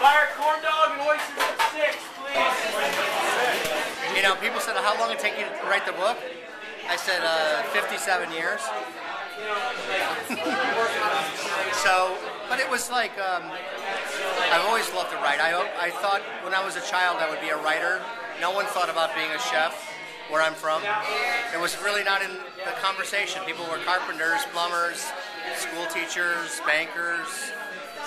Fire corn dog and oysters at 6, please. You know, people said, how long did it take you to write the book? I said, 57 years. So, but it was like, I've always loved to write. I thought when I was a child I would be a writer. No one thought about being a chef where I'm from. It was really not in the conversation. People were carpenters, plumbers, school teachers, bankers.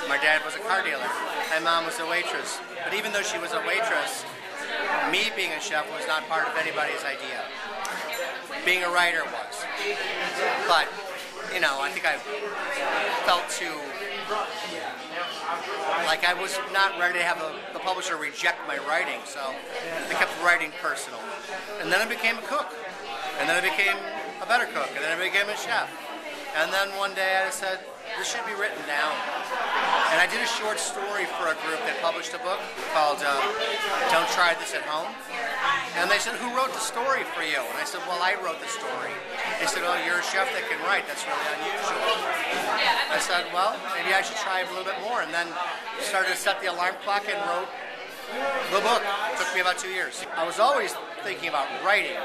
My dad was a car dealer. My mom was a waitress. But even though she was a waitress, me being a chef was not part of anybody's idea. Being a writer was. But, you know, I think I felt too, like I was not ready to have the publisher reject my writing, so I kept writing personal. And then I became a cook. And then I became a better cook. And then I became a chef. And then one day I said, this should be written down. And I did a short story for a group that published a book called Don't Try This at Home. And they said, who wrote the story for you? And I said, well, I wrote the story. They said, oh, you're a chef that can write. That's really unusual. I said, well, maybe I should try a little bit more. And then started to set the alarm clock and wrote the book. It took me about 2 years. I was always thinking about writing,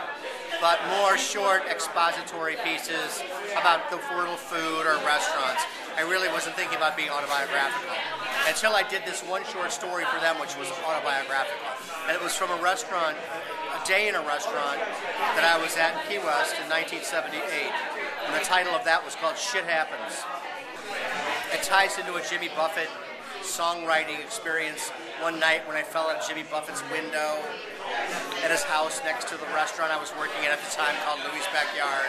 but more short expository pieces about the world of food or restaurants. I really wasn't thinking about being autobiographical until I did this one short story for them, which was autobiographical. And it was from a restaurant, a day in a restaurant that I was at in Key West in 1978. And the title of that was called Shit Happens. It ties into a Jimmy Buffett songwriting experience one night when I fell out of Jimmy Buffett's window at his house next to the restaurant I was working at the time called Louis' Backyard.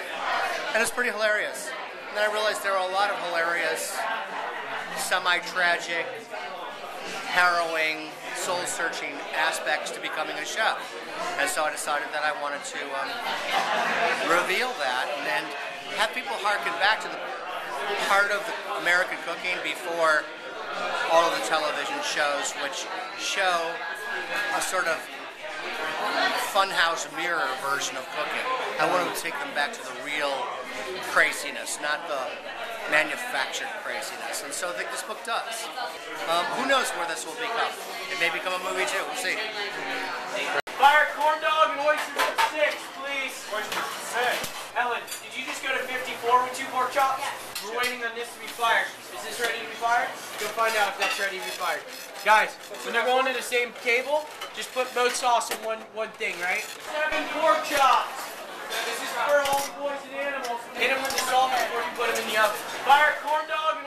And it's pretty hilarious. And then I realized there were a lot of hilarious, semi-tragic, harrowing, soul-searching aspects to becoming a chef. And so I decided that I wanted to reveal that and have people harken back to the part of the American cooking before all of the television shows, which show a sort of funhouse mirror version of cooking. I wanted to take them back to the real craziness, not the manufactured craziness. And so I think this book does. Who knows where this will become? It may become a movie too. We'll see. Fire corn dog and oysters at 6, please. Oysters at 6. Ellen, did you just go to 54 with 2 pork chops? Yeah. We're waiting on this to be fired. Is this ready to be fired? Go find out if that's ready to be fired. Guys, when they're going to the same table, just put both sauce in one thing, right? 7 pork chops. This is for all the boys and animals. Hit them with the salt before you put them in the oven. Fire corn dog.